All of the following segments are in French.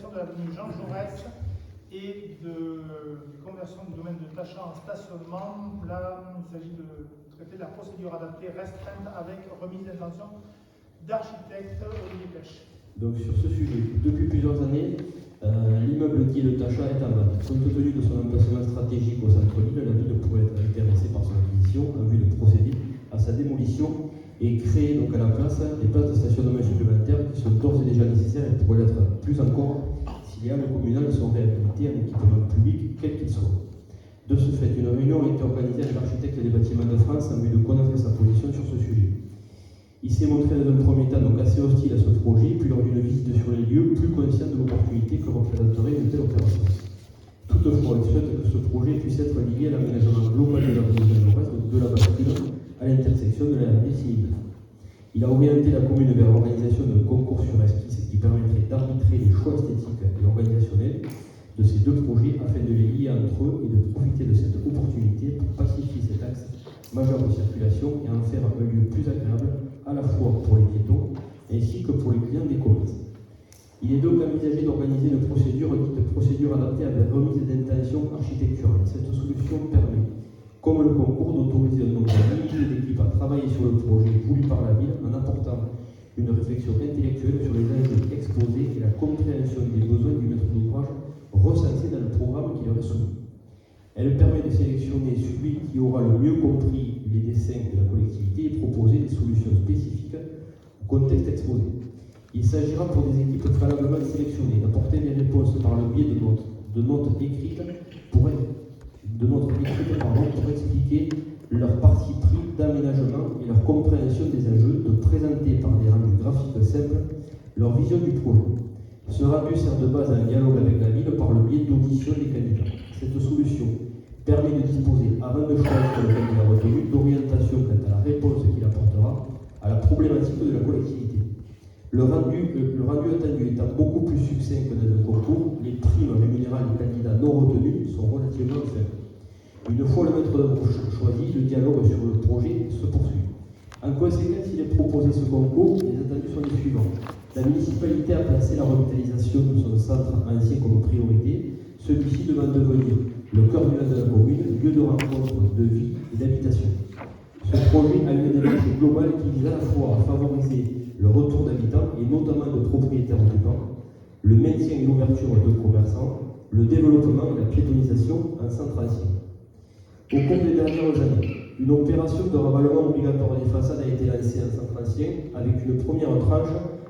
de l'avenue Jean Jaurès et de conversion du domaine de Tachat en stationnement. Là, il s'agit de traiter de la procédure adaptée restreinte avec remise d'intention d'architecte Olivier Pêche. Donc sur ce sujet, depuis plusieurs années, l'immeuble qui est le Tachat est en vente. Compte tenu de son emplacement stratégique au centre-ville, la ville pourrait être intéressée par son acquisition en vue de procéder à sa démolition et créer donc à la place des places de stationnement supplémentaires qui sont d'ores et déjà nécessaires et pourraient l'être plus encore si les halles communales sont réhabilitées en équipement public, quel qu'il soit. De ce fait, une réunion a été organisée avec l'architecte des bâtiments de France en vue de connaître sa position sur ce sujet. Il s'est montré dans un premier temps donc assez hostile à ce projet, puis lors d'une visite sur les lieux, plus conscient de l'opportunité que représenterait une telle opération. Toutefois, il souhaite que ce projet puisse être lié à l'aménagement global de l'avenue Jean Jaurès, donc de la bascule à l'intersection de la RD Civile. Il a orienté la commune vers l'organisation d'un concours sur esquisse qui permettrait d'arbitrer les choix esthétiques et organisationnels de ces deux projets afin de les lier entre eux et de profiter de cette opportunité pour pacifier cet axe majeur de circulation et en faire un lieu plus agréable à la fois pour les piétons ainsi que pour les clients des commerces. Il est donc envisagé d'organiser une procédure dite procédure adaptée avec remise d'intention architecturale. Cette solution permet, comme le concours, d'autoriser un nombre limité d'équipes à travailler sur le projet voulu par la ville en apportant une réflexion intellectuelle sur les enjeux exposés et la compréhension des besoins du maître d'ouvrage recensés dans le programme qui leur est soumis. Elle permet de sélectionner celui qui aura le mieux compris les desseins de la collectivité et proposer des solutions spécifiques au contexte exposé. Il s'agira pour des équipes préalablement sélectionnées d'apporter des réponses par le biais de notes écrites pour expliquer leur parti pris d'aménagement et leur compréhension des enjeux, de présenter par des rendus graphiques simples leur vision du projet. Ce rendu sert de base à un dialogue avec la ville par le biais d'audition des candidats. Cette solution permet de disposer, avant de choisir le candidat retenu, d'orientation quant à la réponse qu'il apportera à la problématique de la collectivité. Le rendu attendu étant beaucoup plus succinct que dans le concours, les primes rémunérant les candidats non retenus sont relativement faibles. Une fois le maître d'œuvre choisi, le dialogue sur le projet se poursuit. En conséquence, il est proposé ce concours, les attendus sont les suivants. La municipalité a placé la revitalisation de son centre ancien comme priorité, celui-ci devant devenir le cœur du de la commune, lieu de rencontre, de vie et d'habitation. Ce projet a une démarche globale qui vise à la fois à favoriser le retour d'habitants et notamment de propriétaires occupants, le maintien et l'ouverture de commerçants, le développement et la piétonisation en centre ancien. Au cours des dernières années, une opération de ravalement obligatoire des façades a été lancée en centre ancien avec une première tranche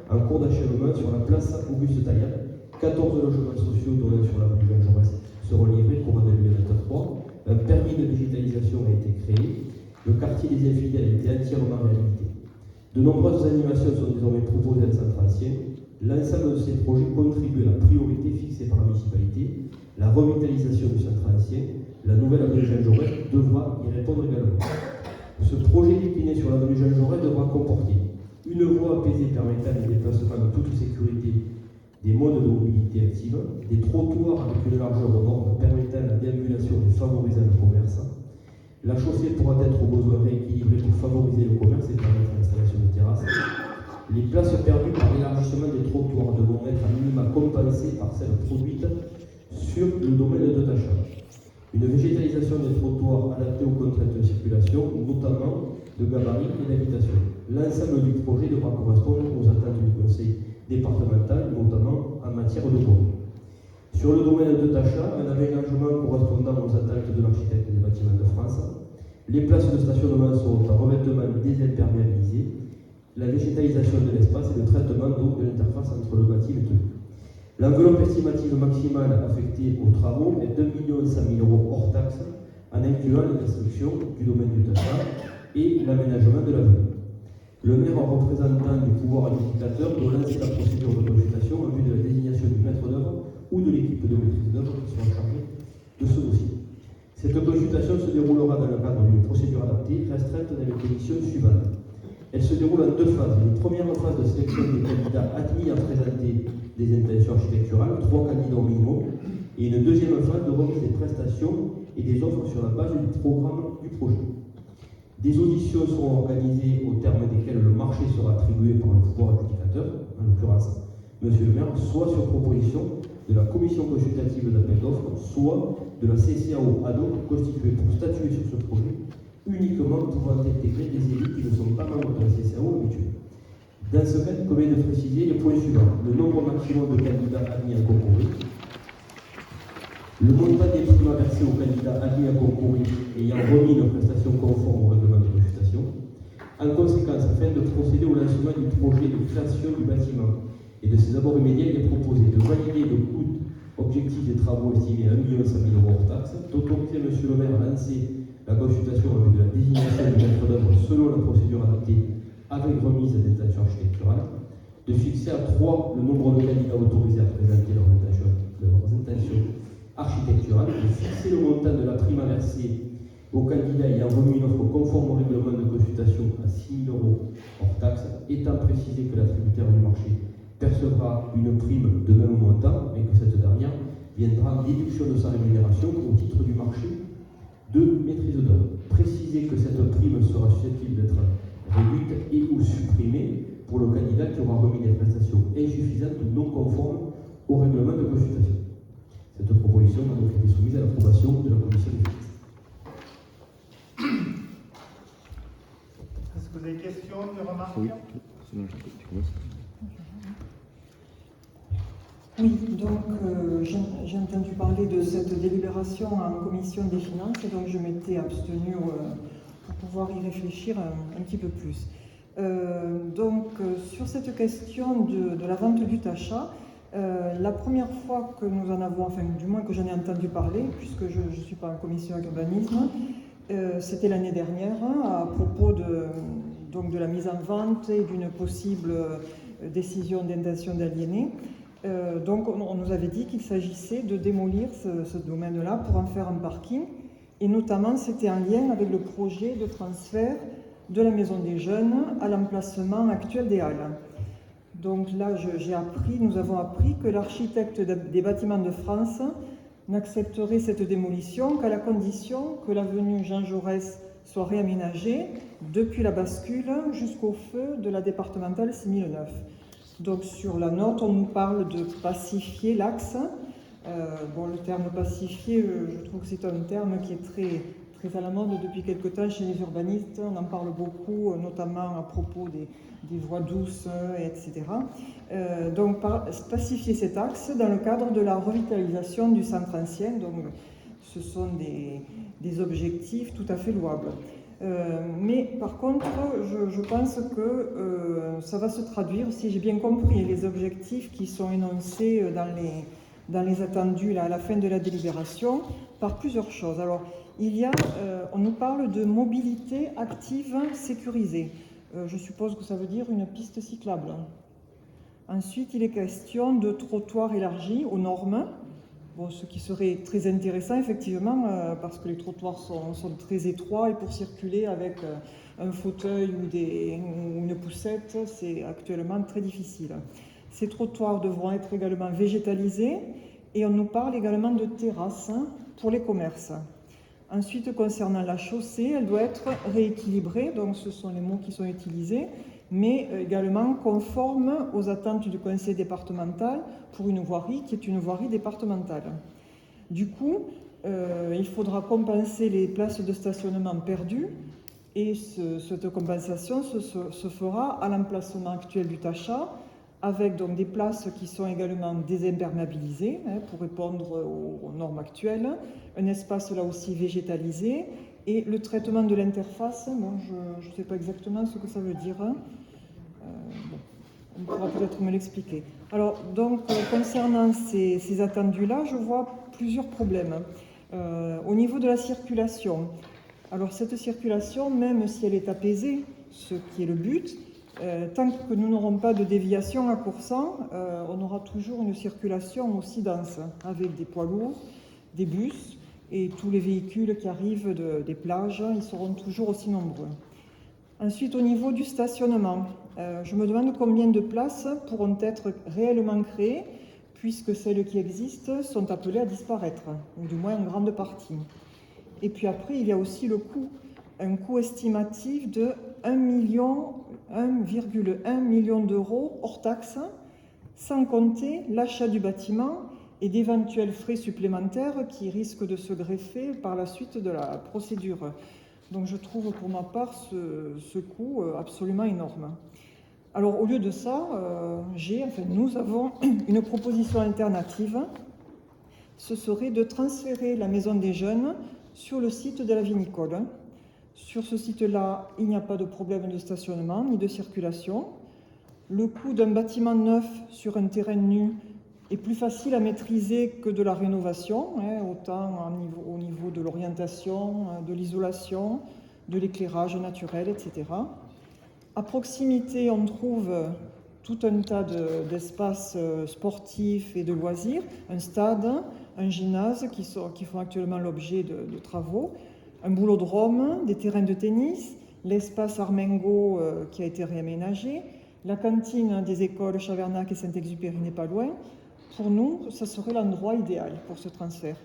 en cours d'achèvement sur la place Auguste Taillat. 14 logements sociaux donnant sur l'avenue Jean Jaurès seront livrés courant 2023. Un permis de végétalisation a été créé. Le quartier des infidèles a été entièrement réhabilité. De nombreuses animations sont désormais proposées en centre ancien. L'ensemble de ces projets contribue à la priorité fixée par la municipalité. La revitalisation du centre ancien, la nouvelle avenue Jean Jaurès devra y répondre également. Ce projet décliné sur l'avenue Jean Jaurès devra comporter une voie apaisée permettant le déplacement de toute sécurité des modes de mobilité active, des trottoirs avec une largeur aux normes permettant la déambulation et favorisant le commerce. La chaussée pourra être au besoin rééquilibrée pour favoriser le commerce et permettre l'installation de terrasses. Les places perdues par l'élargissement des trottoirs devront être à minima compensées par celles produites sur le domaine de Tachat. Une végétalisation des trottoirs adaptée aux contraintes de circulation, notamment de gabarit et d'habitation. L'ensemble du projet devra correspondre aux attentes du conseil départemental, notamment en matière de bois. Sur le domaine de Tachat, un aménagement correspondant aux attentes de l'architecte des bâtiments de France. Les places de stationnement sont en revêtement désimperméabilisé, la végétalisation de l'espace et le traitement donc de l'interface entre le bâti et le tenu. L'enveloppe estimative maximale affectée aux travaux est de 2 100 000 € hors taxe, en incluant la destruction du domaine du Tachat et l'aménagement de l'avenue. Le maire, en représentant du pouvoir adjudicateur, doit lancer la procédure de consultation en vue de la désignation du maître d'œuvre ou de l'équipe de maîtrise d'œuvre qui sera chargée de ce dossier. Cette consultation se déroulera dans le cadre d'une procédure adaptée, restreinte dans les conditions suivantes. Elle se déroule en 2 phases. Une première phase de sélection des candidats admis à présenter des intentions architecturales, 3 candidats au minimum, et une deuxième phase de remise des prestations et des offres sur la base du programme du projet. Des auditions seront organisées au terme desquelles le marché sera attribué par le pouvoir adjudicateur, en l'occurrence Monsieur le maire, soit sur proposition de la commission consultative d'appel d'offres, soit de la CCAO ad hoc constituée pour statuer sur ce projet, uniquement pouvant intégrer des élus qui ne sont pas membres de la CCAO habituelle. Dans ce cas, il convient de préciser les points suivants. Le nombre maximum de candidats admis à concourir, le montant des primes versées aux candidats admis à concourir ayant remis une prestation conforme au règlement de consultation. En conséquence, afin de procéder au lancement du projet de création du bâtiment et de ses abords immédiats, il est proposé de valider le coût objectif des travaux estimé à 1 100 000 € hors taxe, d'autoriser M. le maire à lancer la consultation en vue de la désignation du maître d'œuvre selon la procédure adaptée avec remise d'intention architecturale, de fixer à 3 le nombre de candidats autorisés à présenter leurs intentions architecturales, de fixer le montant de la prime à verser aux candidats ayant remis une offre conforme au règlement de consultation à 6 000 € hors taxe, étant précisé que l'attributaire du marché percevra une prime de même montant, mais que cette dernière viendra en déduction de sa rémunération au titre du marché de maîtrise d'œuvre. Préciser que cette prime sera susceptible d'être réduite et ou supprimée pour le candidat qui aura remis des prestations insuffisantes ou non conformes au règlement de consultation. Cette proposition a donc été soumise à l'approbation de la commission des finances. Est-ce que vous avez des questions, des remarques? Oui, Oui, donc j'ai entendu parler de cette délibération en commission des finances et donc je m'étais abstenue pour pouvoir y réfléchir un petit peu plus. Sur cette question de la vente du Tacha, la première fois que nous en avons, enfin du moins que j'en ai entendu parler, puisque je ne suis pas en commission urbanisme, c'était l'année dernière, à propos de la mise en vente et d'une possible décision d'intention d'aliéner. On nous avait dit qu'il s'agissait de démolir ce domaine-là pour en faire un parking, et notamment c'était en lien avec le projet de transfert de la Maison des Jeunes à l'emplacement actuel des Halles. Donc là, nous avons appris que l'architecte des bâtiments de France n'accepterait cette démolition qu'à la condition que l'avenue Jean Jaurès soit réaménagée depuis la bascule jusqu'au feu de la départementale 6009. Donc sur la note, on nous parle de pacifier l'axe. Le terme pacifier, je trouve que c'est un terme qui est très, très à la mode depuis quelque temps chez les urbanistes. On en parle beaucoup, notamment à propos des voies douces, etc. Pacifier cet axe dans le cadre de la revitalisation du centre ancien. Donc ce sont des objectifs tout à fait louables. Mais par contre, je pense que ça va se traduire, si j'ai bien compris les objectifs qui sont énoncés dans les attendus là, à la fin de la délibération, par plusieurs choses. Alors, on nous parle de mobilité active sécurisée. Je suppose que ça veut dire une piste cyclable. Ensuite, il est question de trottoirs élargis aux normes. Ce qui serait très intéressant, effectivement, parce que les trottoirs sont très étroits et pour circuler avec un fauteuil ou une poussette, c'est actuellement très difficile. Ces trottoirs devront être également végétalisés et on nous parle également de terrasses pour les commerces. Ensuite, concernant la chaussée, elle doit être rééquilibrée, donc ce sont les mots qui sont utilisés, mais également conforme aux attentes du conseil départemental pour une voirie qui est une voirie départementale. Du coup, il faudra compenser les places de stationnement perdues et cette compensation se fera à l'emplacement actuel du Tacha, avec donc des places qui sont également désimperméabilisées pour répondre aux normes actuelles, un espace là aussi végétalisé et le traitement de l'interface, je ne sais pas exactement ce que ça veut dire. On pourra peut-être me l'expliquer. Alors, donc, concernant ces attendus-là, je vois plusieurs problèmes. Au niveau de la circulation, alors cette circulation, même si elle est apaisée, ce qui est le but, tant que nous n'aurons pas de déviation à Coursan, on aura toujours une circulation aussi dense, avec des poids lourds, des bus, et tous les véhicules qui arrivent des plages, ils seront toujours aussi nombreux. Ensuite, au niveau du stationnement, je me demande combien de places pourront être réellement créées, puisque celles qui existent sont appelées à disparaître, ou du moins en grande partie. Et puis après, il y a aussi le coût, un coût estimatif de 1,1 million d'euros hors taxe, sans compter l'achat du bâtiment et d'éventuels frais supplémentaires qui risquent de se greffer par la suite de la procédure. Donc je trouve pour ma part ce coût absolument énorme. Alors au lieu de ça, nous avons une proposition alternative. Ce serait de transférer la Maison des Jeunes sur le site de la vinicole. Sur ce site-là, il n'y a pas de problème de stationnement ni de circulation. Le coût d'un bâtiment neuf sur un terrain nu est plus facile à maîtriser que de la rénovation, autant au niveau de l'orientation, de l'isolation, de l'éclairage naturel, etc. À proximité, on trouve tout un tas d'espaces sportifs et de loisirs, un stade, un gymnase qui font actuellement l'objet de travaux, un boulodrome, des terrains de tennis, l'espace Armengo qui a été réaménagé, la cantine des écoles Chavernac et Saint-Exupéry n'est pas loin. Pour nous, ça serait l'endroit idéal pour ce transfert.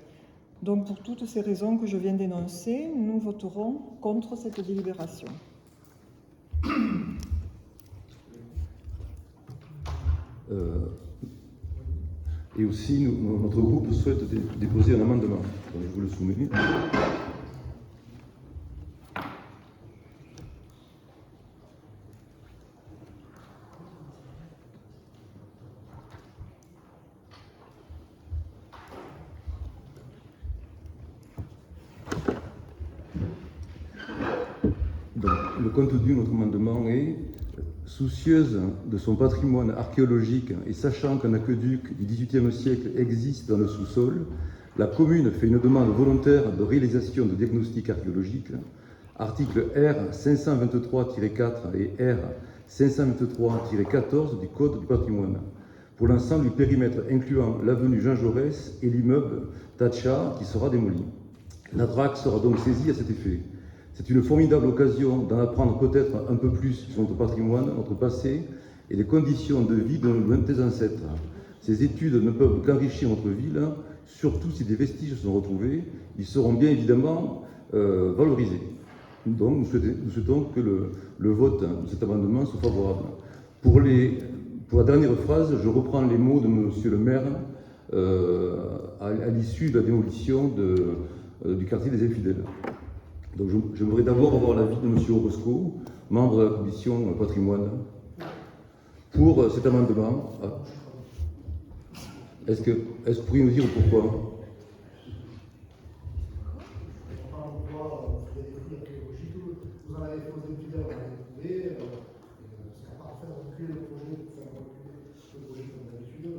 Donc pour toutes ces raisons que je viens d'énoncer, nous voterons contre cette délibération. Et aussi, notre groupe souhaite déposer un amendement. Donc, je vous le soumets. Donc, le contenu de notre amendement est: soucieuse de son patrimoine archéologique et sachant qu'un aqueduc du XVIIIe siècle existe dans le sous-sol, la commune fait une demande volontaire de réalisation de diagnostic archéologique, article R 523-4 et R 523-14 du Code du patrimoine, pour l'ensemble du périmètre incluant l'avenue Jean Jaurès et l'immeuble Tacha qui sera démoli. La DRAC sera donc saisie à cet effet. C'est une formidable occasion d'en apprendre peut-être un peu plus sur notre patrimoine, notre passé et les conditions de vie de nos lointains ancêtres. Ces études ne peuvent qu'enrichir notre ville, surtout si des vestiges sont retrouvés. Ils seront bien évidemment valorisés. Donc nous souhaitons que le vote de cet amendement soit favorable. Pour la dernière phrase, je reprends les mots de Monsieur le maire à l'issue de la démolition du quartier des Infidèles. Donc j'aimerais d'abord avoir l'avis de M. Orozco, membre de la commission patrimoine, pour cet amendement. Est-ce que vous pourriez nous dire pourquoi? Vous en avez posé plusieurs, vous avez trouvé, c'est pas en fait reculer le projet, faire reculer le projet comme d'habitude.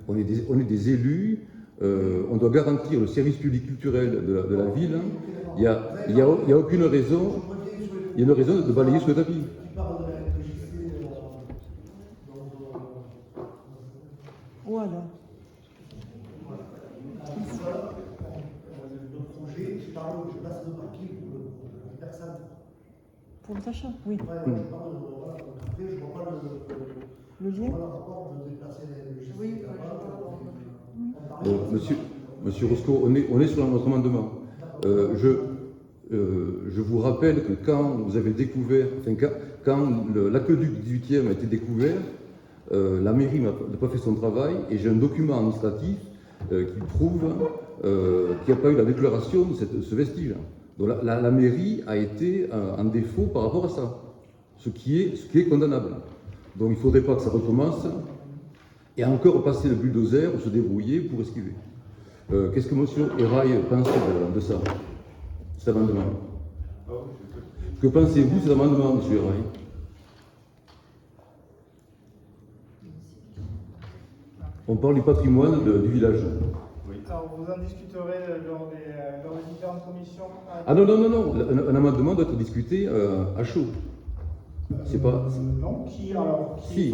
On est des élus. On doit garantir le service public culturel de la ville. Il n'y a aucune raison. Il y a une raison de balayer sous le tapis. Voilà. Le projet qui parle de place de parking pour personne. Pour le Tacha, oui. Ouais, je parle de, voilà, après, je vois pas Le lien. le rapport de déplacer les logistes. Oui, Monsieur Roscoe, on est sur notre amendement. Je vous rappelle que quand vous avez découvert, quand l'aqueduc du 18e a été découvert, la mairie n'a pas fait son travail et j'ai un document administratif qui prouve qu'il n'y a pas eu la déclaration de ce vestige. Donc la mairie a été en défaut par rapport à ça, ce qui est condamnable. Donc il ne faudrait pas que ça recommence et encore passer le bulldozer ou se débrouiller pour esquiver. Qu'est-ce que M. Eraille pense de ça, cet amendement? Que pensez-vous de cet amendement, M. Eraille? On parle du patrimoine du village. Oui. Alors vous en discuterez lors des différentes commissions. Ah non, un amendement doit être discuté à chaud. C'est pas. Non, qui Si.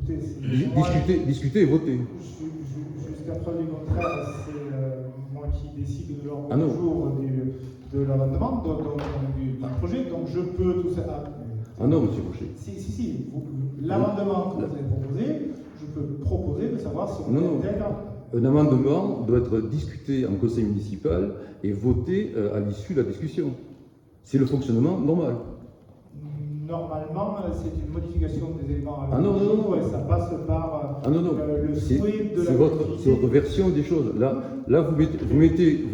Écoutez, Discuter et voter. Jusqu'à preuve du contraire, c'est moi qui décide de l'ordre Ah non. du jour de l'amendement, du projet, donc je peux tout ça. Ah non, monsieur Rocher. Si, l'amendement que vous avez proposé, je peux proposer de savoir si on intègre. Un amendement doit être discuté en conseil municipal et voté à l'issue de la discussion. C'est le fonctionnement normal. Normalement, c'est une modification des éléments à Ah non, non, non. et ça passe par Ah non, non, le c'est souhait de la c'est collectivité. votre version des choses. Là vous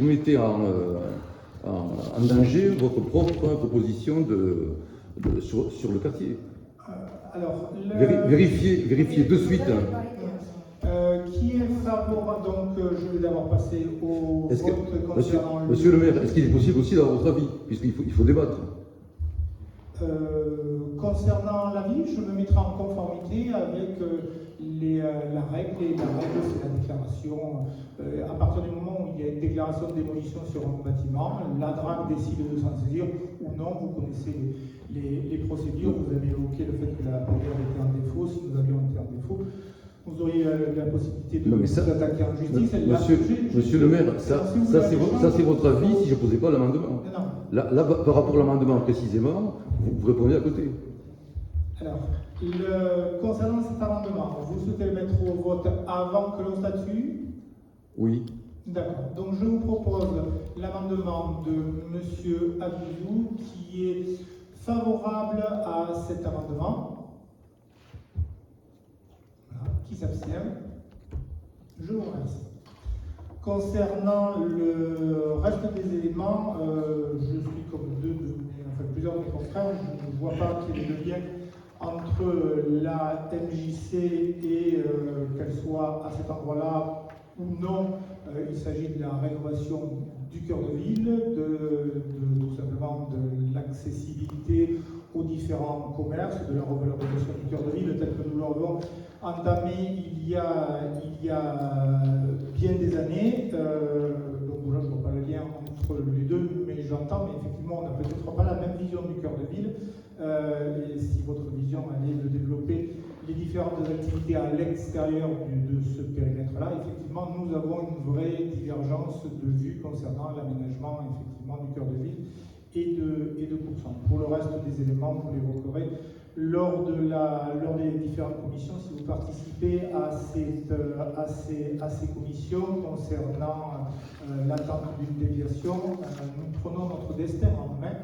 mettez en danger votre propre proposition sur le quartier. Alors, Vérifiez de suite. qui est favorable, donc je vais d'abord passer au Est-ce que, vote concernant monsieur le maire, est-ce qu'il est possible aussi d'avoir votre avis, puisqu'il faut débattre? Concernant l'avis, je me mettrai en conformité avec la règle, et la règle c'est la déclaration. À partir du moment où il y a une déclaration de démolition sur un bâtiment, la DRAC décide de s'en saisir ou non. Vous connaissez les procédures, vous avez évoqué le fait que la PDR était en défaut. Si nous avions été en défaut, vous auriez la possibilité de vous attaquer en justice. Monsieur le maire, ça c'est votre avis si je ne posais pas l'amendement. Là, par rapport à l'amendement précisément, vous répondez à côté. Alors, concernant cet amendement, vous souhaitez le mettre au vote avant que l'on statue? Oui. D'accord. Donc je vous propose l'amendement de M. Abidou qui est favorable à cet amendement. Voilà. Qui s'abstient? Je vous remercie. Concernant le reste des éléments, je suis comme plusieurs de mes confrères, je ne vois pas quel est le lien entre la MJC et qu'elle soit à cet endroit-là ou non. Il s'agit de la rénovation du cœur de ville, tout simplement de l'accessibilité aux différents commerces, de la revalorisation du cœur de ville tel que nous l'avons entamé il y a bien des années. Donc là, je ne vois pas le lien entre les deux, mais j'entends, mais effectivement, on n'a peut-être pas la même vision du cœur de ville. Et si votre vision allait de développer les différentes activités à l'extérieur de ce périmètre-là, effectivement, nous avons une vraie divergence de vue concernant l'aménagement effectivement du cœur de ville et de Courson. Pour le reste des éléments, vous l'évoquerez lors des différentes commissions. Si vous participez à ces commissions concernant l'attente d'une déviation, nous prenons notre destin en main.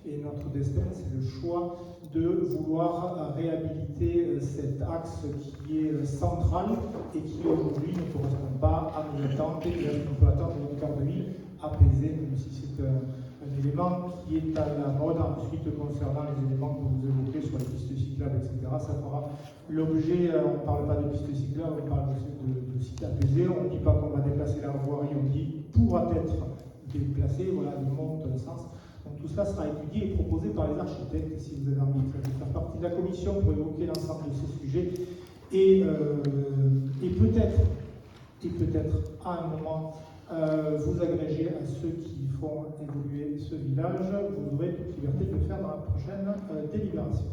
Et notre destin, c'est le choix de vouloir réhabiliter cet axe qui est central et qui aujourd'hui ne correspond pas à nos attentes et à nos attentes de notre cœur de ville apaisé, même si c'est un élément qui est à la mode. Ensuite, concernant les éléments que vous évoquez sur les pistes cyclables, etc., ça fera l'objet, on ne parle pas de pistes cyclables, on parle de sites apaisés. On ne dit pas qu'on va déplacer la voirie, on dit pourra être déplacé, voilà, le monde, le sens. Donc tout cela sera étudié et proposé par les architectes, si vous avez envie de faire partie de la commission pour évoquer l'ensemble de ces sujets. Et peut-être à un moment vous agréger à ceux qui font évoluer ce village. Vous aurez toute liberté de le faire dans la prochaine délibération.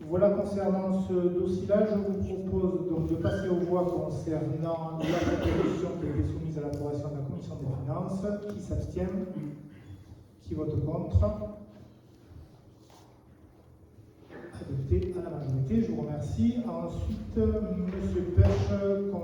Voilà concernant ce dossier-là, je vous propose donc de passer aux voix concernant la proposition qui a été soumise à l'approbation de la Commission des finances. Qui s'abstient? Qui vote contre? Adopté à la majorité, je vous remercie. Ensuite, M. Pêche.